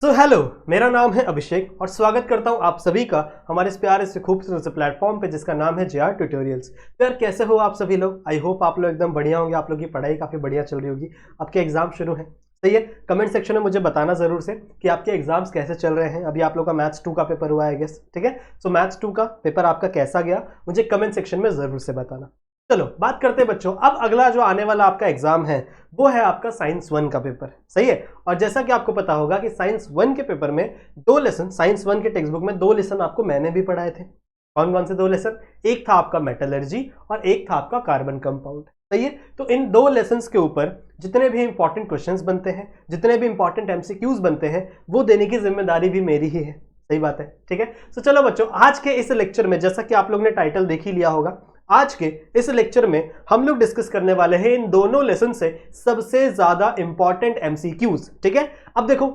तो हेलो, मेरा नाम है अभिषेक और स्वागत करता हूं आप सभी का हमारे इस प्यारे से खूबसूरत से प्लेटफॉर्म पे जिसका नाम है JR ट्यूटोरियल्स। तो यार कैसे हो आप सभी लोग? आई होप आप लोग एकदम बढ़िया होंगे। आप लोग की पढ़ाई काफ़ी बढ़िया चल रही होगी, आपके एग्जाम शुरू हैं। सही है, कमेंट सेक्शन में मुझे बताना जरूर से कि आपके एग्जाम्स कैसे चल रहे हैं। अभी आप लोग का मैथ्स 2 का पेपर हुआ है गेस, ठीक है। सो मैथ्स 2 का पेपर आपका कैसा गया मुझे कमेंट सेक्शन में जरूर से बताना। चलो बात करते हैं बच्चों, अब अगला जो आने वाला आपका एग्जाम है वो है आपका साइंस 1 का पेपर। सही है, और जैसा कि आपको पता होगा कि साइंस 1 के पेपर में 2 लेसन, साइंस 1 के टेक्स्ट बुक में 2 लेसन आपको मैंने भी पढ़ाए थे। कौन कौन से 2 लेसन? एक था आपका मेटलर्जी और एक था आपका कार्बन कंपाउंड। सही है, तो इन 2 लेसन्स के ऊपर जितने भी इंपॉर्टेंट क्वेश्चंस बनते हैं, जितने भी इंपॉर्टेंट एमसीक्यूज बनते हैं, वो देने की जिम्मेदारी भी मेरी ही है। सही बात है, ठीक है। तो चलो बच्चों, आज के इस लेक्चर में जैसा कि आप लोग ने टाइटल देख ही लिया होगा, आज के इस लेक्चर में हम लोग डिस्कस करने वाले हैं इन दोनों लेसन से सबसे ज्यादा इंपॉर्टेंट एमसीक्यूज। ठीक है, अब देखो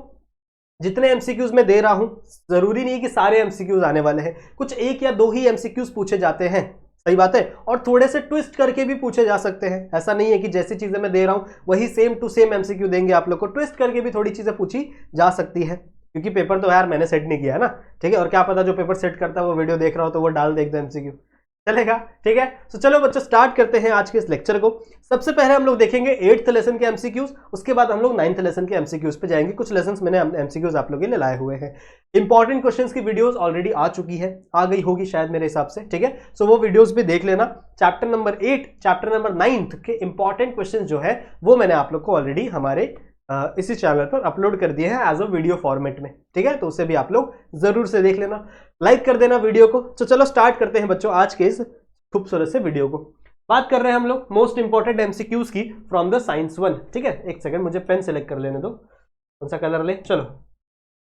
जितने एमसीक्यूज मैं दे रहा हूं, जरूरी नहीं है कि सारे एमसीक्यूज आने वाले हैं, कुछ एक या दो ही एमसीक्यूज पूछे जाते हैं। सही बात है, और थोड़े से ट्विस्ट करके भी पूछे जा सकते हैं। ऐसा नहीं है कि जैसी चीजें मैं दे रहा हूं वही सेम टू सेम एमसीक्यू देंगे आप लोग को, ट्विस्ट करके भी थोड़ी चीजें पूछी जा सकती है, क्योंकि पेपर तो यार मैंने सेट नहीं किया है ना। ठीक है, और क्या पता जो पेपर सेट करता है वो वीडियो देख रहा हो तो वो डाल दे एकदम एमसीक्यू, चलेगा। ठीक है, तो चलो बच्चों स्टार्ट करते हैं आज के इस लेक्चर को। सबसे पहले हम लोग देखेंगे 8th लेसन के एमसीक्यूज, उसके बाद हम लोग 9th लेसन के एमसीक्यूज पे जाएंगे। कुछ लेसन्स मैंने एमसीक्यूज आप लोगों के लिए लाए हुए हैं। इंपॉर्टेंट क्वेश्चंस की वीडियोस ऑलरेडी आ चुकी है, आ गई होगी शायद मेरे हिसाब से। ठीक है, सो वो वीडियोस भी देख लेना। चैप्टर नंबर 8, चैप्टर नंबर 9 के इंपॉर्टेंट क्वेश्चन जो है वो मैंने आप लोग को ऑलरेडी हमारे इसी चैनल पर अपलोड कर दिए हैं एज अ वीडियो फॉर्मेट में। ठीक है, तो उसे भी आप लोग जरूर से देख लेना, लाइक कर देना वीडियो को। तो चलो स्टार्ट करते हैं बच्चों आज के इस खूबसूरत से वीडियो को। बात कर रहे हैं हम लोग मोस्ट इंपॉर्टेंट एमसीक्यूज की फ्रॉम द साइंस 1। ठीक है, एक सेकंड मुझे पेन सेलेक्ट कर लेने दो, कौन सा कलर ले, चलो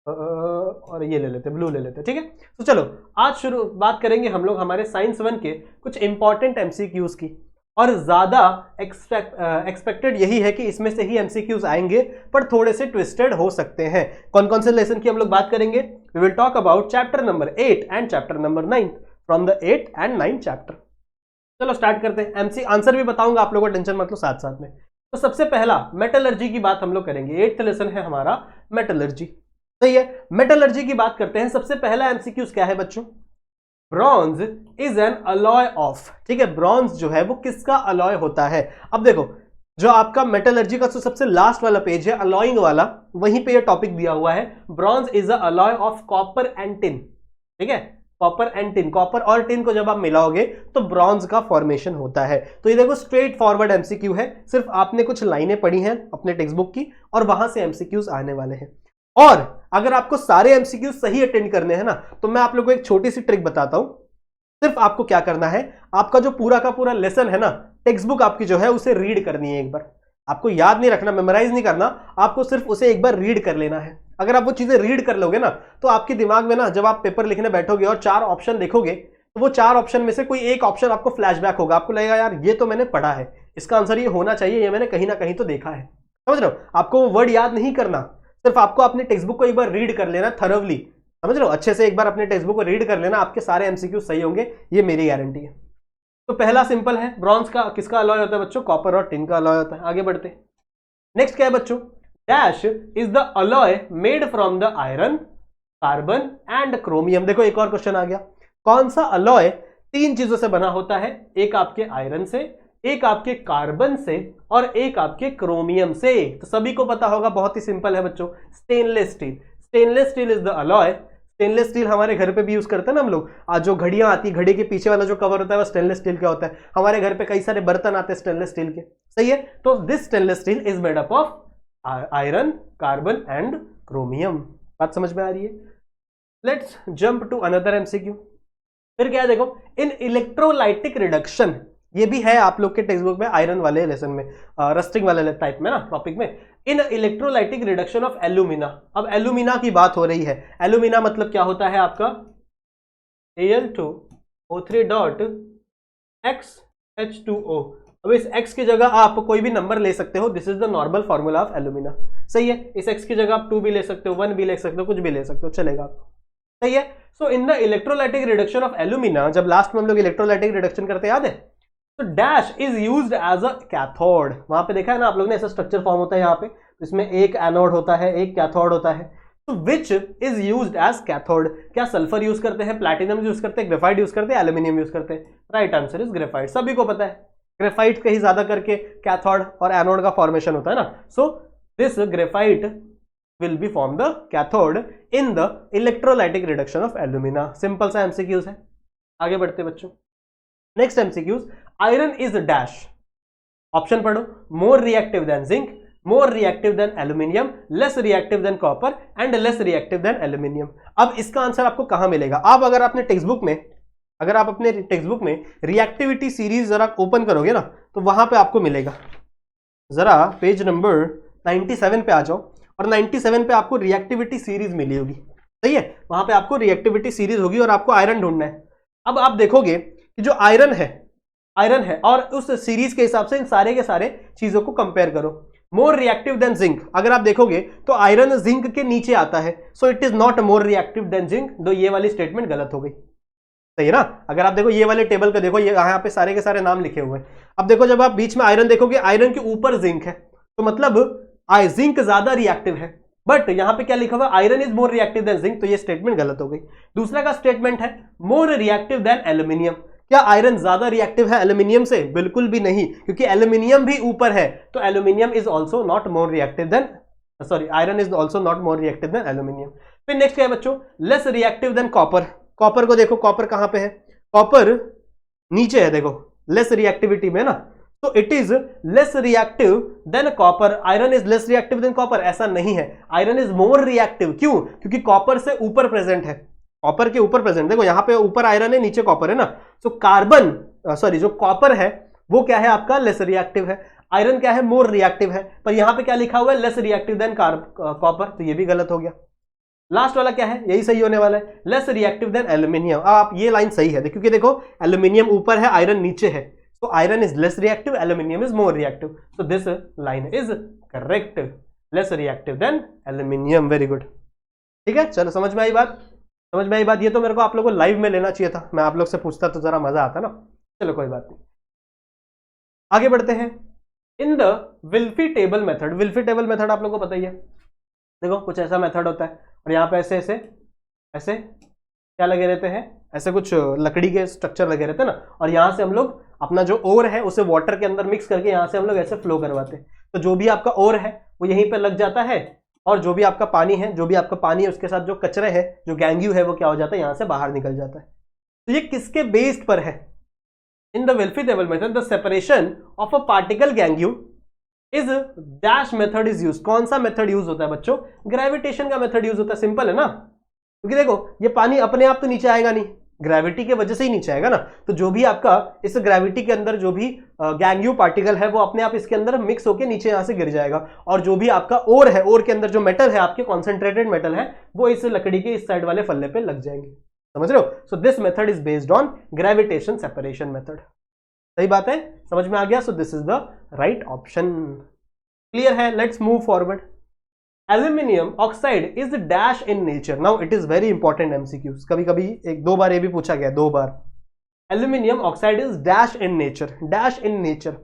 और ये ले लेते, ब्लू ले लेते। ठीक है, तो चलो आज शुरू बात करेंगे हम लोग हमारे साइंस 1 के कुछ इंपॉर्टेंट एमसीक्यूज की, और ज्यादा एक्सपेक्टेड यही है कि इसमें से ही एमसीक्यूज आएंगे, पर थोड़े से ट्विस्टेड हो सकते हैं। कौन कौन से लेसन की हम लोग बात करेंगे? We will talk about chapter number 8 and chapter number 9 from the 8 and 9 chapter. चलो स्टार्ट करते हैं। एमसी आंसर भी बताऊंगा आप लोगों को, टेंशन मत लो साथ साथ में। तो सबसे पहला मेटलर्जी की बात हम लोग करेंगे। 8th लेसन है हमारा मेटलर्जी। सही है, मेटलर्जी की बात करते हैं। सबसे पहला एमसीक्यूज क्या है बच्चों? Bronze is an alloy of. ठीक है, ब्रॉन्ज जो है वो किसका अलॉय होता है? अब देखो जो आपका मेटलर्जी का जो सबसे लास्ट वाला पेज है अलॉइंग वाला, वहीं पे ये टॉपिक दिया हुआ है, bronze is a alloy of copper and tin. ठीक है, कॉपर एंड टिन, कॉपर और टिन को जब आप मिलाओगे तो ब्रॉन्ज का फॉर्मेशन होता है। तो ये देखो स्ट्रेट फॉरवर्ड एमसीक्यू है, सिर्फ आपने कुछ लाइनें पढ़ी हैं अपने टेक्स्ट बुक की और वहां से एमसीक्यूज आने वाले हैं। और अगर आपको सारे एमसीक्यू सही अटेंड करने हैं ना, तो मैं आप लोगों को एक छोटी सी ट्रिक बताता हूं। सिर्फ आपको क्या करना है, आपका जो पूरा का पूरा लेसन है ना, टेक्स्ट बुक आपकी जो है उसे रीड करनी है एक बार। आपको याद नहीं रखना, मेमोराइज नहीं करना, आपको सिर्फ उसे एक बार रीड कर लेना है। अगर आप वो चीजें रीड कर लोगे ना, तो आपके दिमाग में ना जब आप पेपर लिखने बैठोगे और 4 ऑप्शन देखोगे, तो वो 4 ऑप्शन में से कोई एक ऑप्शन आपको फ्लैशबैक होगा। आपको लगेगा यार ये तो मैंने पढ़ा है, इसका आंसर ये होना चाहिए, ये मैंने कहीं ना कहीं तो देखा है। समझ रहे हो? आपको वो वर्ड याद नहीं करना, सिर्फ आपको अपने टेक्स्ट बुक को एक बार रीड कर लेना थरवली। समझ लो, अच्छे से एक बार अपने टेक्स्ट बुक को रीड कर लेना, आपके सारे एमसीक्यू सही होंगे, ये मेरी गारंटी है। तो पहला सिंपल है, ब्रॉन्ज का किसका अलॉय होता है बच्चों? कॉपर और टिन का अलॉय होता है। आगे बढ़ते हैं। नेक्स्ट क्या है बच्चों? Dash is the alloy made from the iron, carbon and chromium. देखो एक और क्वेश्चन आ गया, कौन सा अलॉय 3 चीजों से बना होता है? एक आपके आयरन से, एक आपके कार्बन से और एक आपके क्रोमियम से। तो सभी को पता होगा, बहुत ही सिंपल है बच्चों, stainless steel. Stainless steel is the alloy. Stainless steel हमारे घर पे भी यूज करते हैं ना हम लोग। आज जो घड़ियां आती है, घड़ी के पीछे वाला जो कवर होता है वो स्टेनलेस स्टील का होता है। हमारे घर पे कई सारे बर्तन आते हैं स्टेनलेस स्टील के। सही है, तो this stainless steel is made up of iron, carbon and chromium. बात समझ में आ रही है? Let's jump to another MCQ. फिर क्या है देखो, इन इलेक्ट्रोलाइटिक रिडक्शन, ये भी है आप लोग के टेक्स्ट बुक में आयरन वाले लेसन में, रस्टिंग वाले टाइप में ना टॉपिक में, इन इलेक्ट्रोलाइटिक रिडक्शन ऑफ एल्यूमिना। अब एल्यूमिना की बात हो रही है। एल्यूमिना मतलब क्या होता है आपका? Al2O3 dot XH2O। अब इस X की जगह आप कोई भी नंबर ले सकते हो, this is the normal formula of alumina. सही है, इस X की जगह आप 2 भी ले सकते हो, 1 भी ले सकते हो, कुछ भी ले सकते हो, चलेगा आपको। सही है, so in the electrolytic reduction of alumina, जब लास्ट में हम लोग इलेक्ट्रोलाइटिक रिडक्शन करते याद है, तो dash is used as a cathode. वहां पे देखा है ना आप लोग ने, ऐसा स्ट्रक्चर फॉर्म होता है यहाँ पे, इसमें एक एनोड होता है, एक कैथोड होता है। तो which is used as cathode? क्या सल्फर यूज करते हैं, प्लैटिनम यूज करते हैं, ग्रेफाइट यूज करते हैं, एल्यूमिनियम यूज करते हैं? Right answer is graphite. सभी को पता है ग्रेफाइट का ही ज्यादा करके कैथोड और एनोड का फॉर्मेशन होता है ना। So this graphite will be form the cathode in the electrolytic reduction of alumina. Simple सा एमसीक्यूज है। आगे बढ़ते बच्चों, next MCQs, iron is dash, option पढ़ो, more reactive than zinc, more reactive than aluminium, less reactive than copper and less reactive than aluminium. अब इसका answer आपको कहां मिलेगा? आप अगर आपने अपने टेक्स्ट बुक में रिएक्टिविटी सीरीज जरा ओपन करोगे ना तो वहां पे आपको मिलेगा। जरा पेज नंबर 97 पे आ जाओ और 97 पे आपको रिएक्टिविटी सीरीज मिली होगी, सही है? वहां पे आपको रिएक्टिविटी सीरीज होगी और आपको आयरन ढूंढना है। अब आप देखोगे कि जो आयरन है और उस सीरीज के हिसाब से इन सारे के सारे चीजों को कंपेयर करो। मोर रिएक्टिव देन जिंक, अगर आप देखोगे तो आयरन जिंक के नीचे आता है, सो it is not more reactive than zinc. दो ये वाली स्टेटमेंट गलत हो गई, सही है ना? अगर आप देखो ये वाले टेबल का देखो, ये यहाँ पे सारे के सारे नाम लिखे हुए हैं। अब देखो जब आप बीच में आयरन देखोगे, आयरन के ऊपर जिंक है, तो मतलब जिंक ज्यादा रिएक्टिव है, बट यहां पे क्या लिखा हुआ? Iron is more reactive than zinc, तो ये स्टेटमेंट गलत हो गई। दूसरा का स्टेटमेंट है मोर रिएक्टिव देन एल्यूमिनियम। क्या आयरन ज्यादा रिएक्टिव है एल्यूमिनियम से? बिल्कुल भी नहीं, क्योंकि एल्यूमिनियम भी ऊपर है, तो aluminium is also not more reactive then, sorry, iron is also not more reactive than aluminium. फिर नेक्स्ट क्या है बच्चों? Less reactive than copper. Copper को देखो, कॉपर कहां पे है? कॉपर नीचे है, देखो लेस रिएक्टिविटी में ना, तो it is less reactive than copper. Iron is less reactive than copper, ऐसा नहीं है, आयरन इज मोर रिएक्टिव। क्यों? क्योंकि कॉपर से ऊपर प्रेजेंट है, कॉपर के ऊपर प्रेजेंट, देखो यहां पे ऊपर आयरन है, नीचे कॉपर है ना, तो जो कॉपर है वो क्या है आपका? लेस रिएक्टिव है। आयरन क्या है? मोर रिएक्टिव है, पर यहां पे क्या लिखा हुआ है? लेस रिएक्टिव देन कॉपर, तो ये भी गलत हो गया। लास्ट वाला क्या है? यही सही होने वाला है, लेस रिएक्टिव देन एल्यूमिनियम। आप ये लाइन सही है, क्योंकि देखो एल्यूमिनियम ऊपर है, आयरन नीचे है, so iron is less reactive, aluminium is more reactive, so this line is correct, less reactive than aluminium। very good, ठीक है, चलो समझ में आई बात? ये तो मेरे को आप लोगों को लाइव में लेना चाहिए था, मैं आप लोग से पूछता तो जरा मजा आता ना। चलो कोई बात नहीं, आगे बढ़ते हैं। इन द विल्फी टेबल मेथड आप लोगों को पता ही है, देखो कुछ ऐसा मेथड होता है और यहाँ पे ऐसे क्या लगे रहते हैं? ऐसे कुछ लकड़ी के स्ट्रक्चर लगे रहते हैं ना, और यहां से हम लोग अपना जो ओर है उसे वाटर के अंदर मिक्स करके यहां से हम लोग ऐसे फ्लो करवाते हैं। तो जो भी आपका ओर है वो यहीं पे लग जाता है, और जो भी आपका पानी है उसके साथ जो कचरे है, जो गैंग्यू है, वो क्या हो जाता है? यहां से बाहर निकल जाता है। तो ये किसके बेस्ड पर है? In the विल्फी table method the separation of a particle गैंग्यू is dash method is use. कौन सा मेथड यूज होता है बच्चों? ग्रेविटेशन का मेथड यूज होता है। सिंपल है ना, क्योंकि देखो ये पानी अपने आप तो नीचे आएगा नहीं, ग्रेविटी के वजह से ही नीचे आएगा ना। तो जो भी आपका इस ग्रेविटी के अंदर जो भी गैंग्यू पार्टिकल है वो अपने आप इसके अंदर मिक्स होकर नीचे यहां से गिर जाएगा, और जो भी आपका ओर है, ओर के अंदर जो मेटल है, आपके कॉन्सेंट्रेटेड मेटल है, वो इस लकड़ी के इस साइड वाले फल्ले पे लग जाएंगे। समझ रहे हो? So this method is based on gravitation separation method. सही बात है, समझ में आ गया? So this is the right option. Clear है? Let's move forward. Aluminium oxide is dash in nature. Now it is very important MCQs. कभी एक दो बार ये भी पूछा गया, 2 बार। Aluminium oxide is dash in nature. Dash in nature.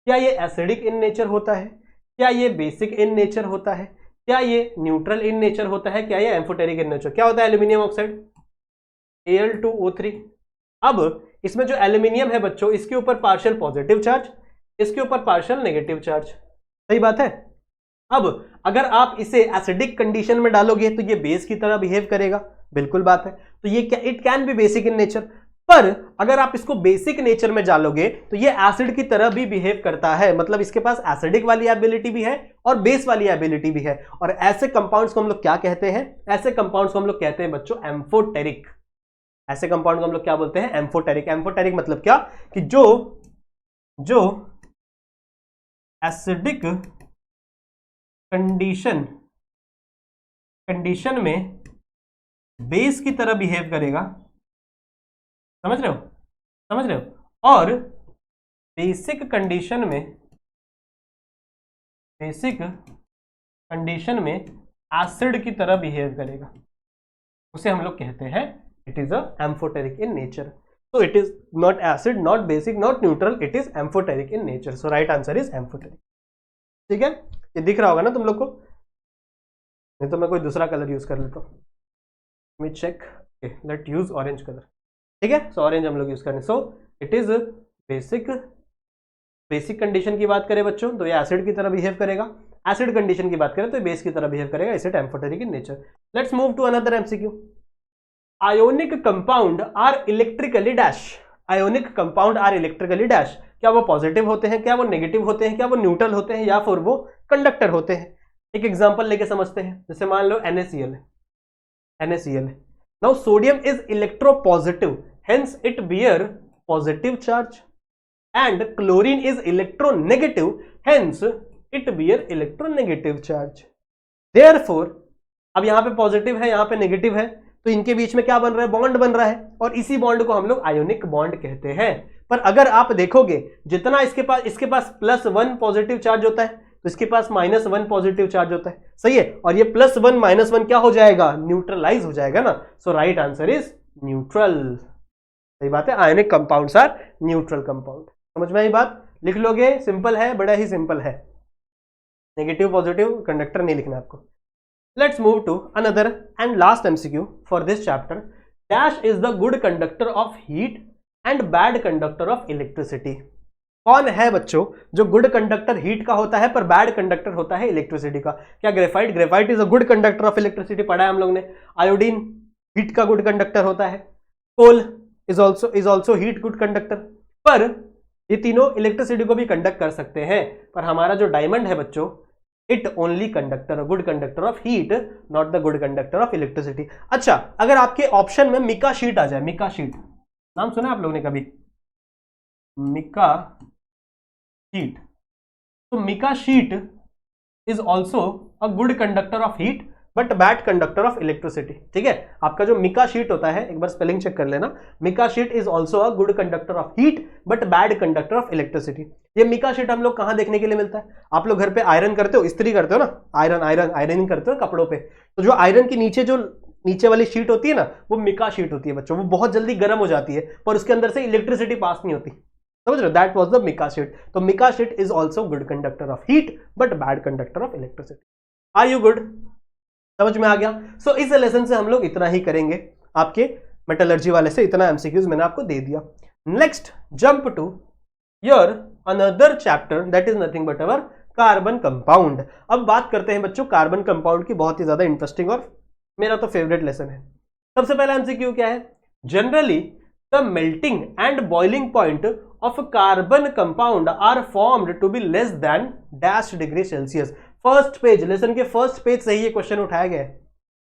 क्या ये एसिडिक इन नेचर होता है? क्या ये बेसिक इन नेचर होता है? क्या ये न्यूट्रल इन नेचर होता है? क्या ये एम्फोटेरिक इन नेचर? क्या होता है एल्यूमिनियम ऑक्साइड? Al2O3। अब इसमें जो एल्यूमिनियम है बच्चों, इसके ऊपर पार्शियल पॉजिटिव चार्ज, इसके ऊपर पार्शियल नेगेटिव चार्ज। सही बात है? अब अगर आप इसे एसिडिक कंडीशन में डालोगे तो ये बेस की तरह बिहेव करेगा, बिल्कुल बात है। तो ये क्या, it can be basic in nature. पर अगर आप इसको बेसिक नेचर में डालोगे तो ये एसिड की तरह भी बिहेव करता है, मतलब इसके पास एसिडिक वाली एबिलिटी भी है और बेस वाली एबिलिटी भी है। और ऐसे कंपाउंड्स को हम लोग क्या कहते हैं? ऐसे कंपाउंड्स को हम लोग कहते हैं बच्चों एम्फोटेरिक। ऐसे कंपाउंड को हम लोग क्या बोलते हैं? एम्फोटेरिक। एम्फोटेरिक मतलब क्या कि जो एसिडिक कंडीशन में बेस की तरह बिहेव करेगा। समझ रहे हो? और बेसिक कंडीशन में एसिड की तरह बिहेव करेगा, उसे हम लोग कहते हैं it is a amphoteric in nature. So it is not acid, not basic, not neutral, it is amphoteric in nature. So right answer is amphoteric. ठीक है, ये दिख रहा होगा ना तुम लोग को? नहीं तो मैं कोई दूसरा कलर यूज कर लेता हूँ। Me check, let use orange colour, ठीक है। सो ऑरेंज हम लोग यूज करें। So it is basic condition की बात करें बच्चों तो ये एसिड की तरह बिहेव करेगा, एसिड कंडीशन की बात करें तो बेस की तरह बिहेव करेगा, इसे amphoteric in nature. Let's move to another MCQ. Ionic compound are electrically dash, ionic compound are electrically dash, क्या वो पॉजिटिव होते हैं, क्या वो नेगेटिव होते हैं, क्या वो न्यूट्रल होते हैं, या फिर वो कंडक्टर होते हैं। एक एग्जांपल लेके समझते हैं, जैसे मान लो NaCl है, NaCl है। Now sodium is electropositive, hence it bear positive charge, and chlorine is electronegative, hence it bear electronegative charge. Therefore अब यहां पे पॉजिटिव है, यहां पे नेगेटिव है, तो इनके बीच में क्या बन रहा है, बॉन्ड बन रहा है, और इसी बॉन्ड को हम लोग आयोनिक बॉन्ड कहते हैं। पर अगर आप देखोगे जितना इसके पास +1 पॉजिटिव चार्ज होता है तो इसके पास -1 पॉजिटिव चार्ज होता है, सही है। और ये +1 -1 क्या हो जाएगा, न्यूट्रलाइज हो जाएगा ना। So right answer is neutral, सही बात है। Ionic compounds are neutral compound. समझ में आई बात, लिख लोगे, सिंपल है, बड़ा ही सिंपल है। नेगेटिव पॉजिटिव कंडक्टर नहीं लिखना आपको। Let's move to another and last MCQ for this chapter. Dash is the good conductor of heat and bad conductor of electricity. कौन है बच्चों जो गुड कंडक्टर हीट का होता है पर बैड कंडक्टर होता है इलेक्ट्रिसिटी का? क्या graphite? Graphite is a good conductor of electricity, पढ़ा है हम लोग ने। आयोडीन हीट का गुड कंडक्टर होता है। Coal is also heat good conductor. पर ये तीनों इलेक्ट्रिसिटी को भी कंडक्ट कर सकते हैं, पर हमारा जो डायमंड है बच्चों, it only conductor, good conductor of heat, not the good conductor of electricity. अच्छा, अगर आपके ऑप्शन में मिका शीट आ जाए, मिका शीट नाम सुना आप लोगों ने कभी, मिका शीट, तो mica sheet is also a good conductor of heat but bad conductor of electricity, ठीक है। आपका जो मिका शीट होता है, एक बार स्पेलिंग चेक कर लेना, mica sheet is also a good conductor of heat but bad conductor of electricity. ये मिका शीट हम लोग कहां देखने के लिए मिलता है? आप लोग घर पे आयरन करते हो, इस्त्री करते हो ना, आयरनिंग करते हो कपड़ों पे, तो जो आयरन के नीचे जो नीचे वाली शीट होती है ना, वो मिका शीट होती है बच्चों। वो बहुत जल्दी गर्म हो जाती है पर उसके अंदर से इलेक्ट्रिसिटी पास नहीं होती, समझ रहे हो? That was the mica sheet. तो mica sheet is also good conductor of heat but bad conductor of electricity. Are you good? समझ में आ गया? सो इस लेसन से हम लोग इतना ही करेंगे, आपके मेटलर्जी वाले से इतना एमसीक्यूज मैंने आपको दे दिया। Next jump to your another chapter, that is nothing but our carbon compound. अब बात करते हैं बच्चों कार्बन कंपाउंड की, बहुत ही ज्यादा इंटरेस्टिंग और मेरा तो फेवरेट लेसन है। सबसे पहला एमसीक्यू क्या है? Generally the melting and boiling point of carbon compound are formed to be less than dash degree Celsius. First page, lesson के फर्स्ट पेज से ही ये क्वेश्चन उठाया गया है,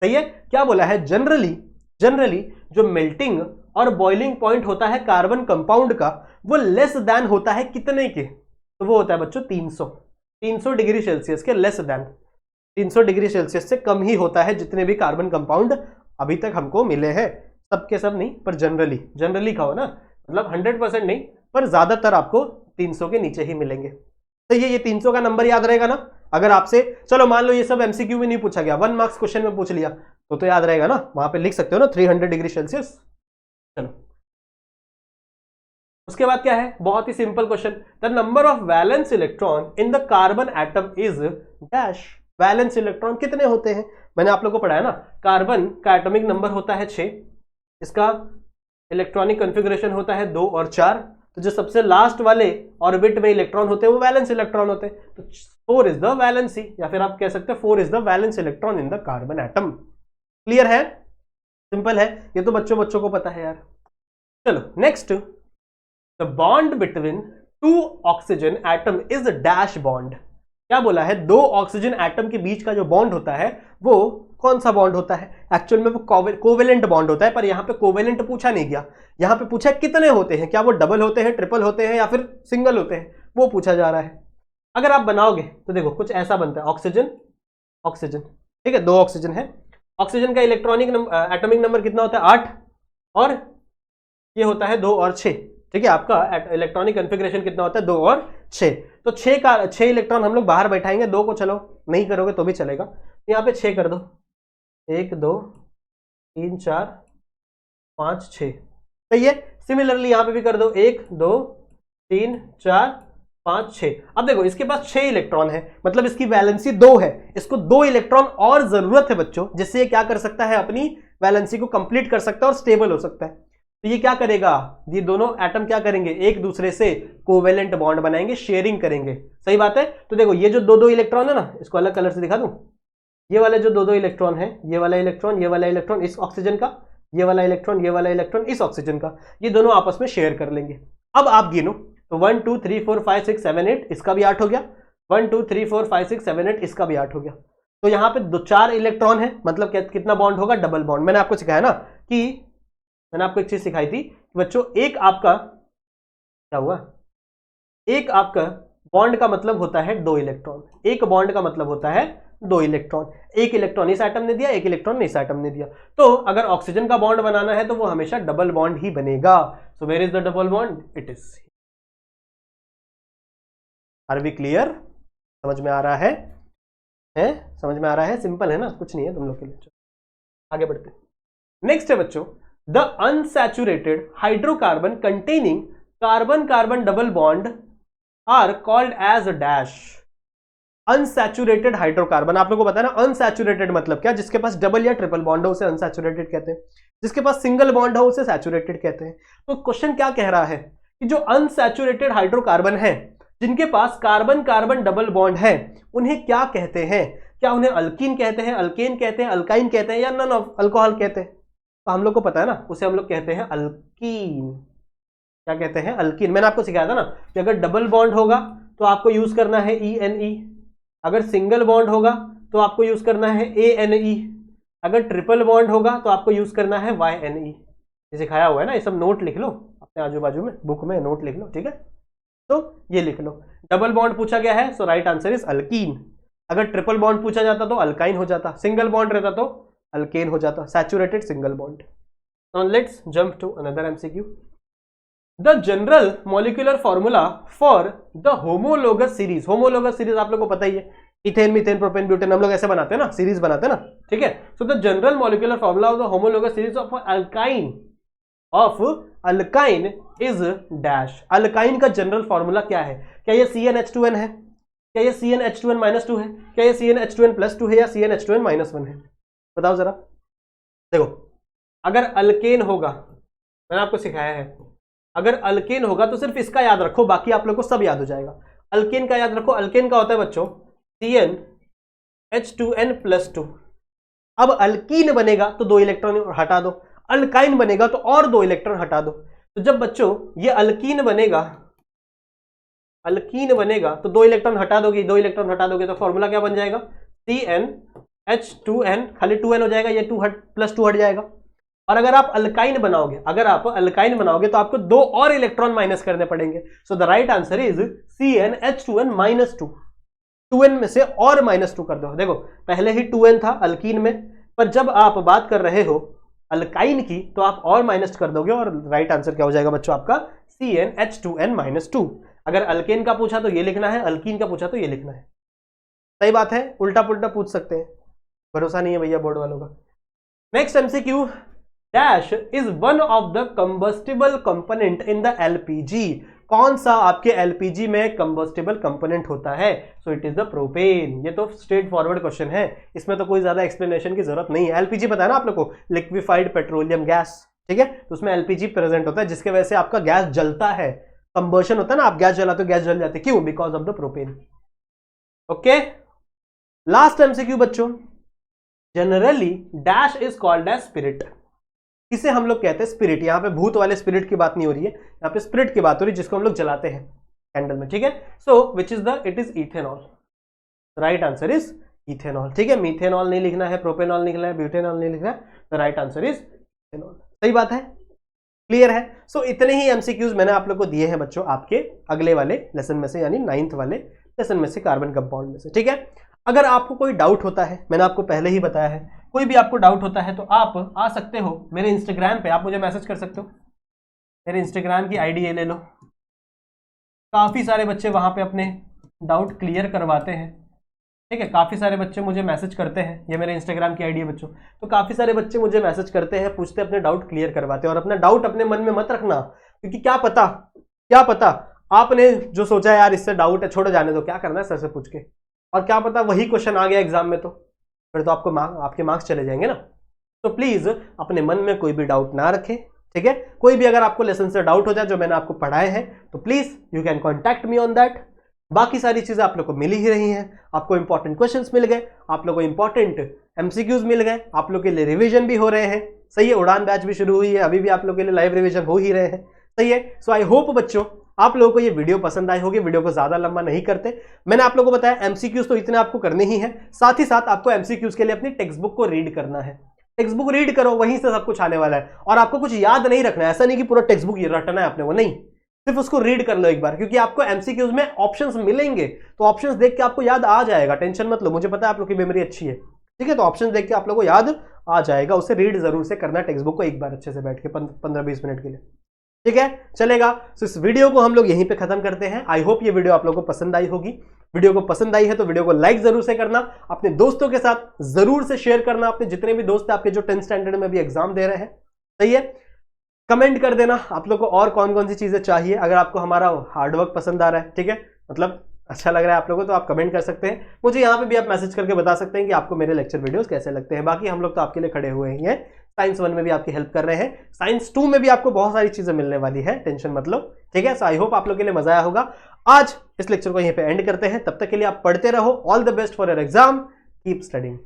सही है। क्या बोला है? जनरली जो मेल्टिंग और बॉइलिंग पॉइंट होता है कार्बन कंपाउंड का, वो लेस देन होता है कितने के? तो वो होता है बच्चों 300 डिग्री सेल्सियस के, लेस देन 300 डिग्री सेल्सियस से कम ही होता है जितने भी कार्बन कंपाउंड अभी तक हमको मिले हैं। सबके सब नहीं, पर जनरली खाओ ना, मतलब 100% नहीं, पर ज्यादातर आपको 300 के नीचे ही मिलेंगे। तो ये 300 का नंबर याद रहेगा ना। अगर आपसे चलो मान लो ये सब एमसीक्यू में नहीं पूछा गया, 1 मार्क्स क्वेश्चन में पूछ लिया तो याद रहेगा ना, वहां पे लिख सकते हो ना 300 डिग्री सेल्सियस। चलो उसके बाद क्या है? बहुत ही simple question, the number of valence electron in the carbon atom is dash. Valence electron कितने होते हैं? मैंने आप लोग को पढ़ाया ना, कार्बन का एटॉमिक नंबर होता है 6, इसका इलेक्ट्रॉनिक कॉन्फ़िगरेशन होता है 2 और 4, तो जो सबसे लास्ट वाले ऑर्बिट में इलेक्ट्रॉन होते हैं वो वैलेंस इलेक्ट्रॉन होते हैं। तो 4 इज द वैलेंसी, या फिर आप कह सकते हैं 4 is the valence electron in the carbon atom. Clear है? सिंपल है, ये तो बच्चों को पता है यार। चलो next, the bond between 2 oxygen atom is dash bond. क्या बोला है? 2 ऑक्सीजन एटम के बीच का जो बॉन्ड होता है वो कौन सा बॉन्ड होता है? एक्चुअल में वो कोवेलेंट बॉन्ड होता है, पर यहां पे कोवेलेंट पूछा नहीं गया, यहां पे पूछा कितने होते हैं, क्या वो डबल होते हैं, ट्रिपल होते हैं, या फिर सिंगल होते हैं, वो पूछा जा रहा है। अगर आप बनाओगे तो देखो कुछ ऐसा बनता है, ऑक्सीजन, ठीक है, 2 ऑक्सीजन है, ऑक्सीजन का इलेक्ट्रॉनिक एटॉमिक नंबर कितना होता है? 8, और ये होता है 2 और 6, ठीक है। आपका इलेक्ट्रॉनिक कॉन्फ़िगरेशन कितना होता है? 2 और 6। तो 6 इलेक्ट्रॉन हम लोग बाहर बैठाएंगे, 2 को चलो नहीं करोगे तो भी चलेगा, यहाँ पे 6 कर दो, 1 2 3 4 5 6, सही है। सिमिलरली यहाँ पे भी कर दो, 1 2 3 4 5 6। अब देखो इसके पास 6 इलेक्ट्रॉन है, मतलब इसकी वैलेंसी 2 है, इसको 2 इलेक्ट्रॉन और जरूरत है बच्चों, जिससे ये क्या कर सकता है, अपनी वैलेंसी को कंप्लीट कर सकता है और स्टेबल हो सकता है। तो ये क्या करेगा, ये दोनों एटम क्या करेंगे, एक दूसरे से कोवेलेंट बॉन्ड बनाएंगे, शेयरिंग करेंगे। सही बात है। तो देखो ये जो 2 इलेक्ट्रॉन है ना, इसको अलग कलर से दिखा दूं, ये वाले जो 2 इलेक्ट्रॉन है, ये वाला इलेक्ट्रॉन, ये वाला इलेक्ट्रॉन इस ऑक्सीजन का, ये वाला इलेक्ट्रॉन, ये वाला इलेक्ट्रॉन इस ऑक्सीजन का, ये दोनों आपस में शेयर कर लेंगे। अब आप गिनो, तो 1 2 3 4 5 6 7 8, इसका भी 8 हो गया, 1 2 3 4 5 6 7 8, इसका भी 8 हो गया। तो यहां पे 4 इलेक्ट्रॉन है, मतलब कितना बॉन्ड होगा, डबल बॉन्ड। मैंने आपको सिखाया ना कि मैंने आपको एक चीज सिखाई थी बच्चों, एक आपका क्या हुआ, एक आपका बॉन्ड का मतलब होता है 2 इलेक्ट्रॉन, एक बॉन्ड का मतलब होता है 2 इलेक्ट्रॉन। एक इलेक्ट्रॉन इस एटम ने दिया, एक इलेक्ट्रॉन इस एटम ने दिया। तो अगर ऑक्सीजन का बॉन्ड बनाना है तो वो हमेशा डबल बॉन्ड ही बनेगा। So where is the double bond, it is. Are we clear, समझ में आ रहा है? समझ में आ रहा है? सिंपल है ना, कुछ नहीं है तुम लोग के लिए। आगे बढ़ते हैं। नेक्स्ट है बच्चों, the unsaturated hydrocarbon containing carbon carbon double bond are called as a dash. Unsaturated hydrocarbon, आप लोगों को पता है ना अनसैचुरेटेड मतलब क्या, जिसके पास डबल या ट्रिपल बॉन्ड हो उसे अनसैचुरेटेड कहते हैं, जिसके पास सिंगल बॉन्ड हो उसे सैचुरेटेड कहते हैं। तो क्वेश्चन क्या कह रहा है कि जो अनसैचुरेटेड हाइड्रोकार्बन है, जिनके पास कार्बन कार्बन डबल बॉन्ड है, उन्हें क्या कहते हैं? क्या उन्हें अल्कीन कहते हैं, अल्केन कहते हैं, अल्काइन कहते हैं, या नन ऑफ अल्कोहल कहते हैं? तो हम लोग को पता है ना, उसे हम लोग कहते हैं अल्कीन। क्या कहते हैं? अल्कीन। मैंने आपको सिखाया था ना कि अगर डबल बॉन्ड होगा तो आपको यूज करना है ENE, अगर सिंगल बॉन्ड होगा तो आपको यूज करना है ANE, अगर ट्रिपल बॉन्ड होगा तो आपको यूज करना है YNE। ये सिखाया हुआ है ना, ये सब नोट लिख लो अपने आजू बाजू में, बुक में नोट लिख लो, ठीक है? तो ये लिख लो, डबल बॉन्ड पूछा गया है, सो राइट आंसर इज अल्कीन। अगर ट्रिपल बॉन्ड पूछा जाता तो अल्काइन हो जाता, सिंगल बॉन्ड रहता तो अल्केन हो जाता, saturated single bond. Now let's jump to another MCQ। The general molecular formula for the homologous series. Homologous series आप लोगों को पता ही है, इथेन मीथेन प्रोपेन ब्यूटेन, हम लोग ऐसे बनाते हैं ना, सीरीज बनाते हैं ना, ठीक है? So the general molecular formula of the homologous series of alkyne is dash. Alkyne का जनरल फॉर्मूला क्या है? क्या ये CnH2n है, क्या ये CnH2n-2 है, क्या ये CnH2n+2 है, या CnH2n-1 है? बताओ जरा। देखो अगर अल्केन होगा, मैंने आपको सिखाया है, अगर अल्केन होगा तो सिर्फ इसका याद रखो, बाकी आप लोग को सब याद हो जाएगा। अल्केन का याद रखो, अल्केन का होता है बच्चों CnH2n+2। अब अल्कीन बनेगा तो 2 इलेक्ट्रॉन हटा दो, अल्काइन बनेगा तो और 2 इलेक्ट्रॉन हटा दो। तो जब बच्चों ये अल्कीन बनेगा, अल्कीन बनेगा तो 2 इलेक्ट्रॉन हटा दोगे, 2 इलेक्ट्रॉन हटा दोगे तो फॉर्मूला क्या बन जाएगा? CnH2n, खाली 2n हो जाएगा, ये 2+2 हट जाएगा। और अगर आप अल्काइन बनाओगे, अगर आप अल्काइन बनाओगे तो आपको 2 और इलेक्ट्रॉन माइनस करने पड़ेंगे। So the right answer is CnH2n-2। 2n में से और -2 कर दो। देखो पहले ही 2n था अल्कीन में, पर जब आप बात कर रहे हो अल्काइन की तो आप और माइनस कर दोगे, और राइट आंसर क्या हो जाएगा बच्चों आपका? CnH2n-2। अगर अल्केन का पूछा तो ये लिखना है, अल्कीन का पूछा तो ये लिखना है। सही बात है, उल्टा पुल्टा पूछ सकते हैं, भरोसा नहीं है भैया बोर्ड वालों का। Next MCQ, dash is one of the combustible component in the LPG। कौन सा आपके LPG में कंबस्टिबल कंपोनेंट होता है? सो इट इज द प्रोपेन। ये तो स्ट्रेट फॉरवर्ड क्वेश्चन है, इसमें तो कोई ज्यादा एक्सप्लेनेशन की जरूरत नहीं है। LPG पता है ना आप लोग को, लिक्विफाइड पेट्रोलियम गैस, ठीक है? तो उसमें LPG प्रेजेंट होता है, जिसके वजह से आपका गैस जलता है, कंबर्शन होता है ना, आप गैस जलाते हो गैस जल जाती है, क्यों? Because of the propane. Okay, last MCQ बच्चों, generally dash is called as spirit. इसे हम लोग कहते हैं स्पिरिट। यहाँ पे भूत वाले स्पिरिट की बात नहीं हो रही है, यहाँ पे स्पिरिट की बात हो रही है, जिसको हम लोग जलाते हैं कैंडल में, ठीक है? So which is the, it is ethanol. Right answer is ethanol, ठीक है? मीथेनॉल नहीं लिखना है, प्रोपेनॉल नहीं लिखना है, ब्यूटेनॉल नहीं लिखना है, the right answer is ethanol. सही बात है, क्लियर है? सो इतने ही MCQs मैंने आप लोग को दिए हैं बच्चों, आपके अगले वाले लेसन में से, यानी 9th वाले लेसन में से, कार्बन कंपाउंड में से, ठीक है? अगर आपको कोई डाउट होता है, मैंने आपको पहले ही बताया है, कोई भी आपको डाउट होता है तो आप आ सकते हो मेरे इंस्टाग्राम पे, आप मुझे मैसेज कर सकते हो। मेरे इंस्टाग्राम की ID ले लो, काफ़ी सारे बच्चे वहाँ पे अपने डाउट क्लियर करवाते हैं, ठीक है? काफ़ी सारे बच्चे मुझे मैसेज करते हैं, ये मेरे इंस्टाग्राम की ID है बच्चों, तो काफ़ी सारे बच्चे मुझे मैसेज करते हैं, पूछते हैं, अपने डाउट क्लियर करवाते हैं। और अपना डाउट अपने मन में मत रखना, क्योंकि क्या पता आपने जो सोचा यार इससे डाउट है, छोड़ो जाने दो, क्या करना है सर से पूछ के, और क्या पता वही क्वेश्चन आ गया एग्जाम में, तो फिर तो आपके मार्क्स चले जाएंगे ना। तो प्लीज अपने मन में कोई भी डाउट ना रखें, ठीक है। कोई भी अगर आपको लेसन से डाउट हो जाए जो मैंने आपको पढ़ाए हैं, तो please you can contact me on that. बाकी सारी चीजें आप लोग को मिल ही रही हैं, आपको इंपॉर्टेंट क्वेश्चंस मिल गए, आप लोग को इंपॉर्टेंट एमसीक्यूज मिल गए, आप लोग के लिए रिवीजन भी हो रहे हैं, सही है। उड़ान बैच भी शुरू हुई है, अभी भी आप लोग के लिए लाइव रिवीजन हो ही रहे हैं, सही है। सो आई होप बच्चों आप लोगों को ये वीडियो पसंद आई होगी। वीडियो को ज्यादा लंबा नहीं करते, मैंने आप लोगों को बताया एमसीक्यूज तो इतने आपको करने ही है, साथ ही साथ आपको एमसीक्यूज के लिए अपनी टेक्स्ट बुक को रीड करना है। टेक्स्ट बुक रीड करो, वहीं से सब कुछ आने वाला है, और आपको कुछ याद नहीं रखना है, ऐसा नहीं कि पूरा टेक्स्ट बुक रटना है अपने को, नहीं, सिर्फ उसको रीड कर लो एक बार, क्योंकि आपको एमसीक्यूज में ऑप्शंस मिलेंगे, तो ऑप्शंस देख के आपको याद आ जाएगा, टेंशन मत लो, मुझे पता है आप लोग की मेमोरी अच्छी है, ठीक है। तो ऑप्शंस देख के आप लोग को याद आ जाएगा, उसे रीड जरूर से करना टेक्स्ट बुक को एक बार अच्छे से बैठ के 15-20 मिनट के लिए, ठीक है, चलेगा। तो इस वीडियो को हम लोग यहीं पे खत्म करते हैं। आई होप ये वीडियो आप लोगों को पसंद आई होगी। वीडियो को पसंद आई है तो वीडियो को लाइक जरूर से करना, अपने दोस्तों के साथ जरूर से शेयर करना, अपने जितने भी दोस्त हैं आपके जो 10th स्टैंडर्ड में भी एग्जाम दे रहे हैं, सही है। कमेंट कर देना आप लोग को और कौन कौन सी चीजें चाहिए, अगर आपको हमारा हार्डवर्क पसंद आ रहा है, ठीक है, मतलब अच्छा लग रहा है आप लोगों को, तो आप कमेंट कर सकते हैं। मुझे यहाँ पे भी आप मैसेज करके बता सकते हैं कि आपको मेरे लेक्चर वीडियोस कैसे लगते हैं। बाकी हम लोग तो आपके लिए खड़े हुए हैं, साइंस 1 में भी आपकी हेल्प कर रहे हैं, साइंस 2 में भी आपको बहुत सारी चीजें मिलने वाली है, टेंशन मत लो, ठीक है। सो आई होप आप लोग के लिए मजा आया होगा। आज इस लेक्चर को यहीं पे एंड करते हैं, तब तक के लिए आप पढ़ते रहो। All the best for your exam, keep studying.